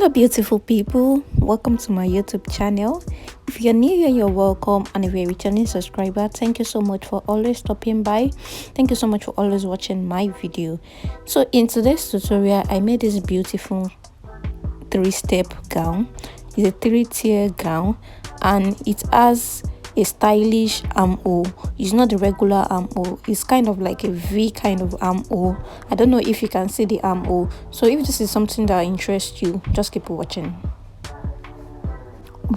Hello beautiful people, welcome to my YouTube channel. If you're new here, you're welcome, and if you're a returning subscriber, thank you so much for always stopping by. Thank you so much for always watching my video. So in today's tutorial, I made this beautiful 3-step gown. It's a 3-tier gown and it has a stylish armhole. It's not the regular armhole, it's kind of like a V kind of armhole. I don't know if you can see the armhole, so if this is something that interests you, just keep watching.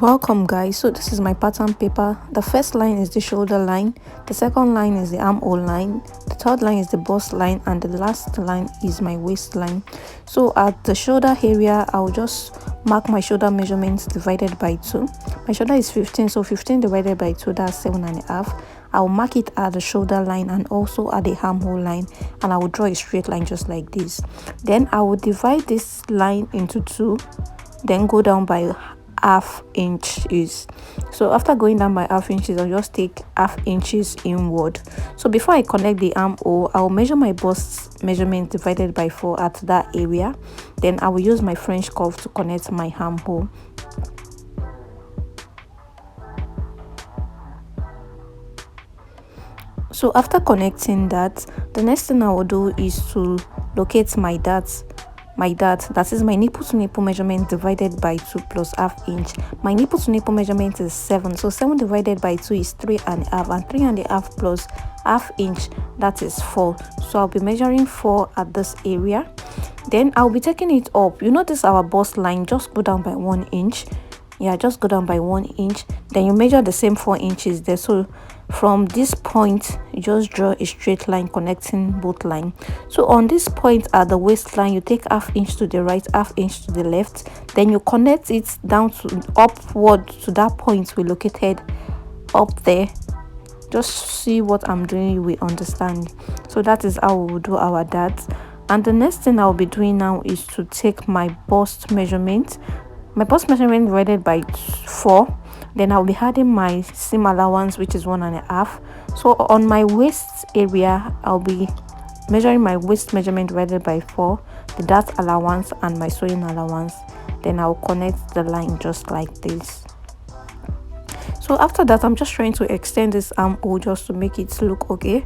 Welcome guys, so this is my pattern paper. The first line is the shoulder line, the second line is the armhole line, the third line is the bust line, and the last line is my waistline. So at the shoulder area, I'll just mark my shoulder measurements divided by 2. My shoulder is 15, so 15 divided by 2, that's 7.5. I'll mark it at the shoulder line and also at the armhole line, and I will draw a straight line just like this. Then I will divide this line into 2, then go down by half inches. So after going down by half inches, I'll just take half inches inward. So before I connect the armhole, I'll measure my bust measurement divided by 4 at that area. Then I will use my French curve to connect my armhole. So after connecting that, the next thing I will do is to locate my dart. That is my nipple to nipple measurement divided by 2 plus half inch. My nipple to nipple measurement is 7, so 7 divided by 2 is 3.5, and 3.5 plus half inch, that is 4. So I'll be measuring 4 at this area. Then I'll be taking it up. You notice our bust line, just go down by 1 inch. Yeah, just go down by 1 inch. Then you measure the same 4 inches there. So from this point, you just draw a straight line connecting both lines. So on this point at the waistline, you take half inch to the right, half inch to the left. Then you connect it down to upward to that point we located up there. Just see what I'm doing, you will understand. So that is how we will do our dart. And the next thing I'll be doing now is to take my bust measurement. My bust measurement divided by 4. Then I'll be adding my seam allowance, which is 1.5. So on my waist area, I'll be measuring my waist measurement divided by 4, the dart allowance and my sewing allowance. Then I'll connect the line just like this. So after that, I'm just trying to extend this armhole just to make it look okay.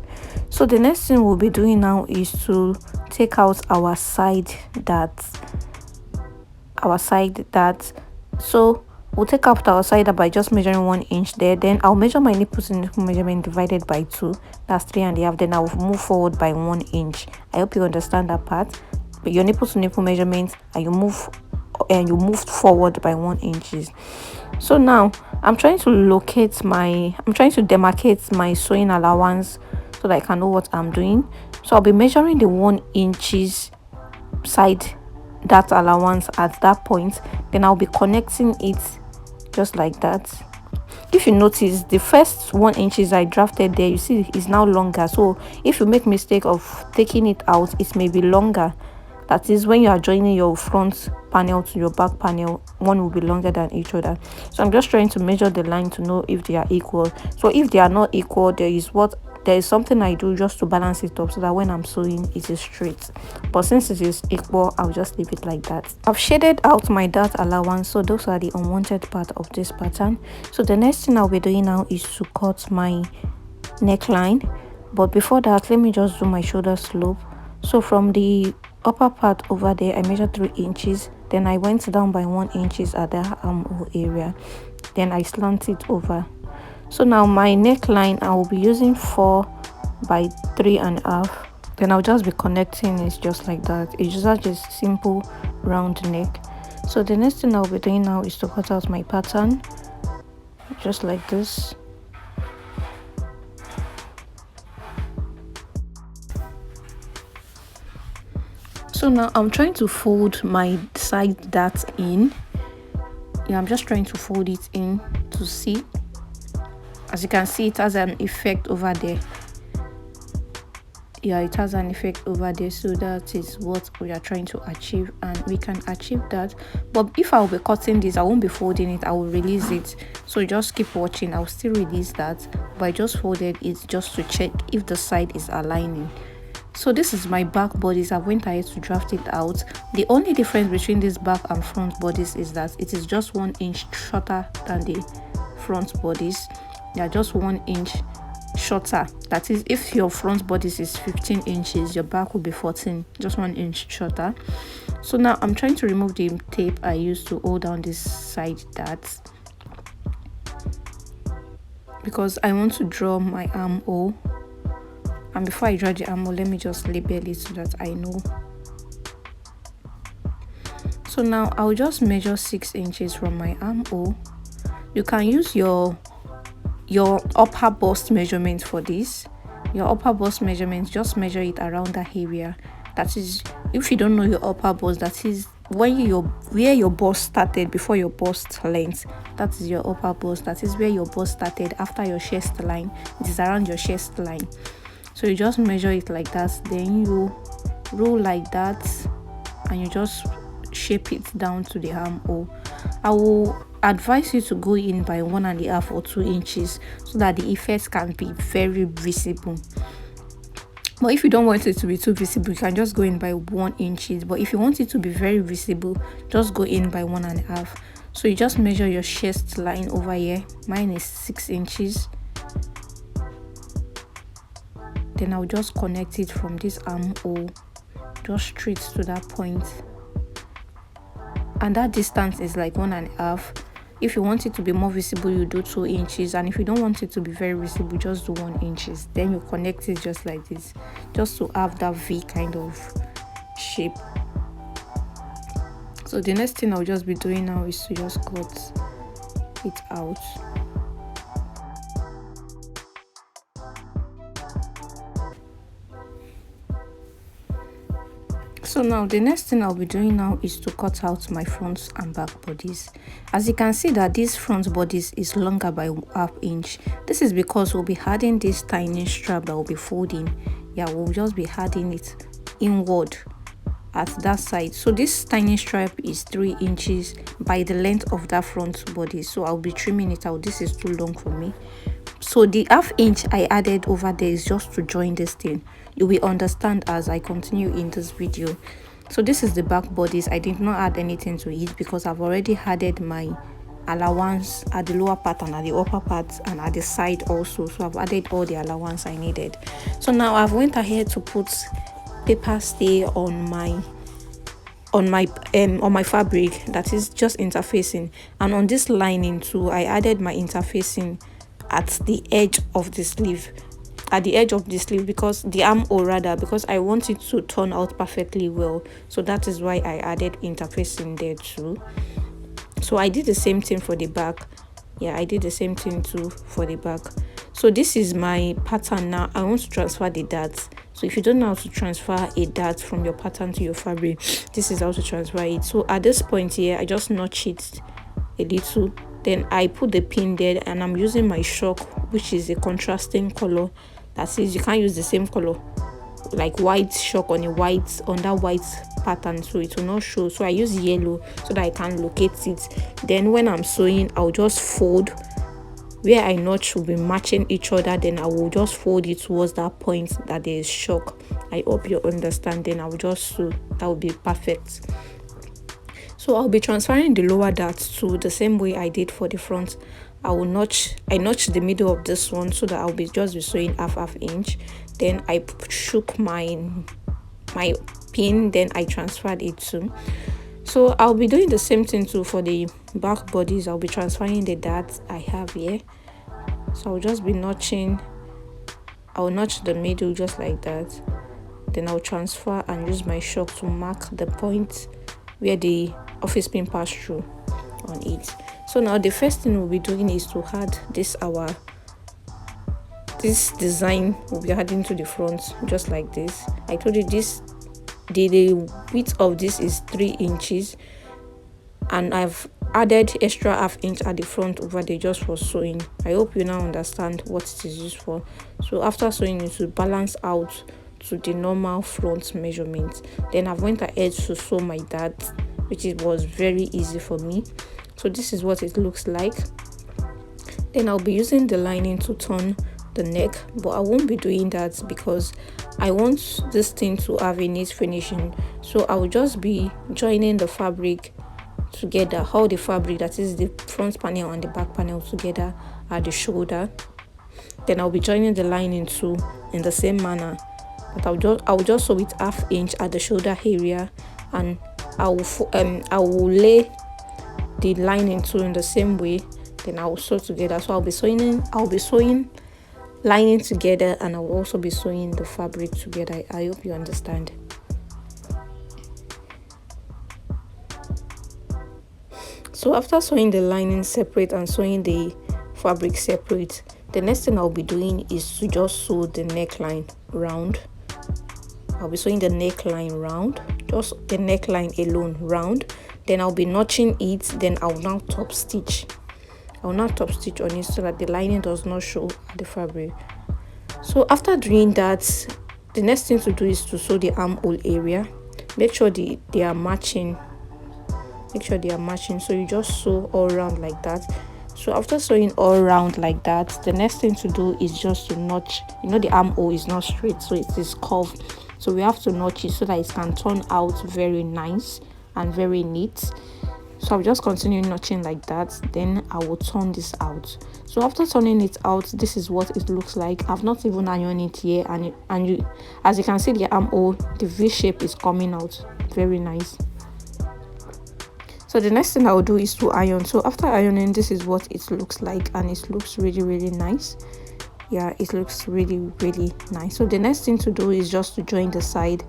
So the next thing we'll be doing now is to take out our side dart. So we'll take out our side by just measuring 1 inch there. Then I'll measure my nipple to nipple measurement divided by 2, that's 3.5. Then I'll move forward by 1 inch. I hope you understand that part. But your nipple to nipple measurement, and you moved forward by 1 inches. So now I'm trying to demarcate my sewing allowance so that I can know what I'm doing. So I'll be measuring the 1 inches side dart allowance at that point. Then I'll be connecting it just like that. If you notice, the first 1 inches I drafted there, you see is now longer. So if you make mistake of taking it out, it may be longer. That is, when you are joining your front panel to your back panel, one will be longer than each other. So I'm just trying to measure the line to know if they are equal. So if they are not equal, there is something I do just to balance it up so that when I'm sewing it is straight. But since it is equal, I'll just leave it like that. I've shaded out my dart allowance, so those are the unwanted part of this pattern. So the next thing I'll be doing now is to cut my neckline. But before that, let me just do my shoulder slope. So from the upper part over there, I measured 3 inches. Then I went down by 1 inches at the armhole area. Then I slant it over. So now my neckline, I will be using 4 by 3.5. Then I'll just be connecting it just like that. It's just a simple round neck. So the next thing I'll be doing now is to cut out my pattern just like this. So now I'm trying to fold my side dart in. Yeah, I'm just trying to fold it in to see. As you can see, it has an effect over there. Yeah, it has an effect over there. So that is what we are trying to achieve, and we can achieve that. But if I will be cutting this, I won't be folding it, I will release it. So just keep watching. I'll still release that, but I just folded it just to check if the side is aligning. So this is my back bodice. I went ahead to draft it out. The only difference between this back and front bodice is that it is just 1 inch shorter than the front bodice. They are just 1 inch shorter. That is, if your front bodice is 15 inches, your back will be 14, just 1 inch shorter. So now I'm trying to remove the tape I used to hold down this side darts, because I want to draw my armhole. And before I draw the armhole, let me just label it so that I know. So now I'll just measure 6 inches from my armhole. You can use your upper bust measurement for this. Your upper bust measurement, just measure it around that area. That is, if you don't know your upper bust, that is where your bust started before your bust length. That is your upper bust. That is where your bust started after your chest line. It is around your chest line. So you just measure it like that, then you roll like that, and you just shape it down to the armhole. I will advise you to go in by 1.5 or 2 inches so that the effect can be very visible. But if you don't want it to be too visible, you can just go in by 1 inches. But if you want it to be very visible, just go in by 1.5. So you just measure your chest line over here. Mine is 6 inches. Then I'll just connect it from this armhole just straight to that point, and that distance is like 1.5. If you want it to be more visible, you do 2 inches, and if you don't want it to be very visible, just do 1 inches. Then you connect it just like this, just to have that V kind of shape. So the next thing I'll just be doing now is to just cut it out. So now the next thing I'll be doing now is to cut out my front and back bodies. As you can see that this front bodice is longer by 1/2 inch. This is because we'll be adding this tiny strap that will be folding. Yeah, we'll just be adding it inward at that side. So this tiny strap is 3 inches by the length of that front body. So I'll be trimming it out. This is too long for me. So the 1/2 inch I added over there is just to join this thing. You will understand as I continue in this video. So this is the back bodice. I did not add anything to it because I've already added my allowance at the lower part and at the upper part and at the side also. So I've added all the allowance I needed. So now I've went ahead to put paper stay on my fabric, that is just interfacing, and on this lining too I added my interfacing at the edge of the sleeve, because the armhole rather, because I want it to turn out perfectly well. So that is why I added interfacing there too. So I did the same thing for the back. Yeah, I did the same thing too for the back. So this is my pattern. Now I want to transfer the darts. So if you don't know how to transfer a dart from your pattern to your fabric, this is how to transfer it. So at this point here, I just notch it a little, then I put the pin there, and I'm using my chalk, which is a contrasting color. That is, you can't use the same color like white chalk on that white pattern, so it will not show. So I use yellow so that I can locate it. Then when I'm sewing, I'll just fold where I notch will be matching each other. Then I will just fold it towards that point that there is chalk. I hope you understand. Then I will just sew. That will be perfect. So I'll be transferring the lower dart to the same way I did for the front. I notch the middle of this one so that I'll be sewing half inch. Then I shook my pin, then I transferred it too. So I'll be doing the same thing too for the back bodies. I'll be transferring the darts I have here. So I'll just be notching. I'll notch the middle just like that. Then I'll transfer and use my chalk to mark the point where the office pin passed through on it. So now the first thing we'll be doing is to add this design we'll be adding to the front, just like this. I told you this, the width of this is 3 inches, and I've added extra half inch at the front over there just for sewing. I hope you now understand what it is used for. So after sewing, it will balance out to the normal front measurement. Then I went ahead to sew my dart, which was very easy for me. So this is what it looks like. Then I'll be using the lining to turn the neck, but I won't be doing that because I want this thing to have a neat finishing. So I will just be joining the fabric together, all the fabric, that is the front panel and the back panel together at the shoulder. Then I'll be joining the lining too in the same manner, but I'll just sew it 1/2 inch at the shoulder area, and I will lay the lining too in the same way. Then I will sew together. So I'll be sewing lining together, and I will also be sewing the fabric together. I hope you understand. So after sewing the lining separate and sewing the fabric separate, the next thing I'll be doing is to just sew the neckline round. I'll be sewing the neckline round, just the neckline alone round. Then I'll be notching it. Then I'll now top stitch. I'll now top stitch on it so that the lining does not show the fabric. So after doing that, the next thing to do is to sew the armhole area. Make sure they are matching. Make sure they are matching. So you just sew all around like that. So after sewing all around like that, the next thing to do is just to notch. You know, the armhole is not straight, so it is curved. So we have to notch it so that it can turn out very nice and very neat. So I'll just continue notching like that. Then I will turn this out. So after turning it out, this is what it looks like. I've not even ironed it here, and as you can see, the armhole, the V shape is coming out very nice. So the next thing I will do is to iron. So after ironing, this is what it looks like, and it looks really nice. Yeah, it looks really nice. So the next thing to do is just to join the side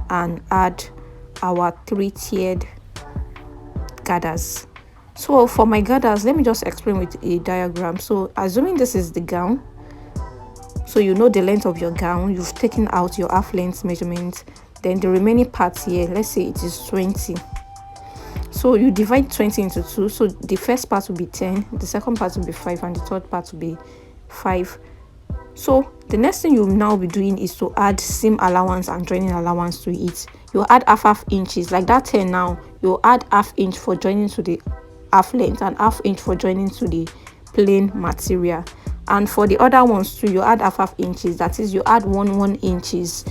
and add our 3-tiered gathers. So for my gathers, let me just explain with a diagram. So assuming this is the gown, so you know the length of your gown, you've taken out your half length measurement, then the remaining part here, let's say it is 20. So you divide 20 into 2. So the first part will be 10, the second part will be 5, and the third part will be 5. So the next thing you'll now be doing is to add seam allowance and joining allowance to it. You'll add half inches like that 10. Now you'll add half inch for joining to the half length and half inch for joining to the plain material. And for the other ones too, you add half inches. That is, you add 1 inches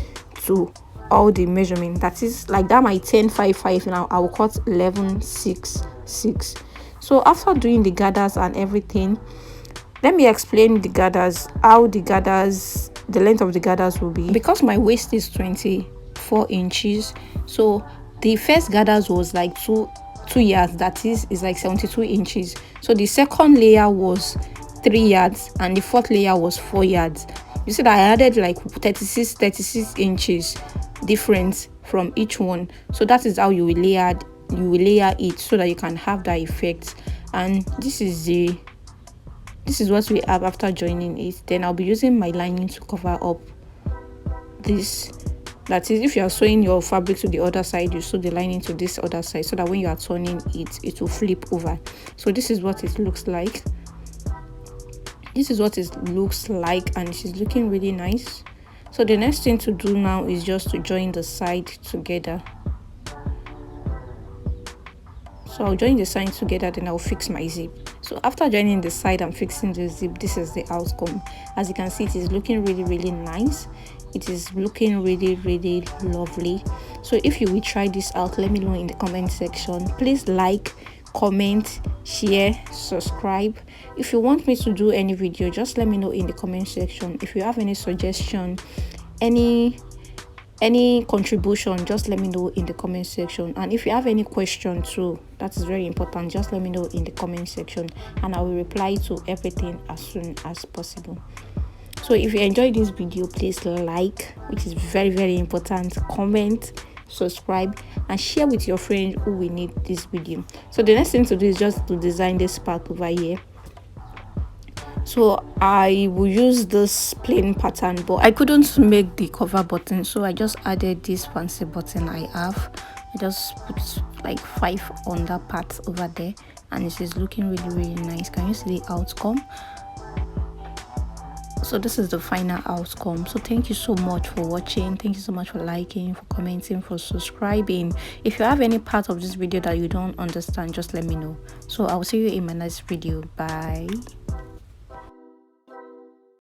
to all the measurement. That is like that. My 10 5 5 now I will cut 11 6 6. So after doing the gathers and everything, let me explain the gathers, how the gathers, the length of the gathers will be. Because my waist is 24 inches, so the first gathers was like 2 yards, that is like 72 inches. So the second layer was 3 yards, and the fourth layer was 4 yards. You see that I added like 36 inches difference from each one. So that is how you will layer it so that you can have that effect. And this is what we have after joining it. Then I'll be using my lining to cover up this. That is, if you are sewing your fabric to the other side, you sew the lining to this other side so that when you are turning it will flip over. So this is what it looks like. This is what it looks like, and it is looking really nice. So the next thing to do now is just to join the side together. So I'll join the side together, then I'll fix my zip. So after joining the side and fixing the zip, this is the outcome. As you can see, it is looking really nice. It is looking really lovely. So if you will try this out, let me know in the comment section. Please like, comment, share, subscribe. If you want me to do any video, just let me know in the comment section. If you have any suggestion, any contribution, just let me know in the comment section. And if you have any question too, that is very important, just let me know in the comment section, and I will reply to everything as soon as possible. So if you enjoyed this video, please like, which is very important, comment, subscribe, and share with your friends who will need this video. So the next thing to do is just to design this part over here. So I will use this plain pattern, but I couldn't make the cover button, so I just added this fancy button I have. I just put like 5 on that part over there, and it is looking really nice. Can you see the outcome? So this is the final outcome. So thank you so much for watching. Thank you so much for liking, for commenting, for subscribing. If you have any part of this video that you don't understand, just let me know. So I'll see you in my next video. Bye.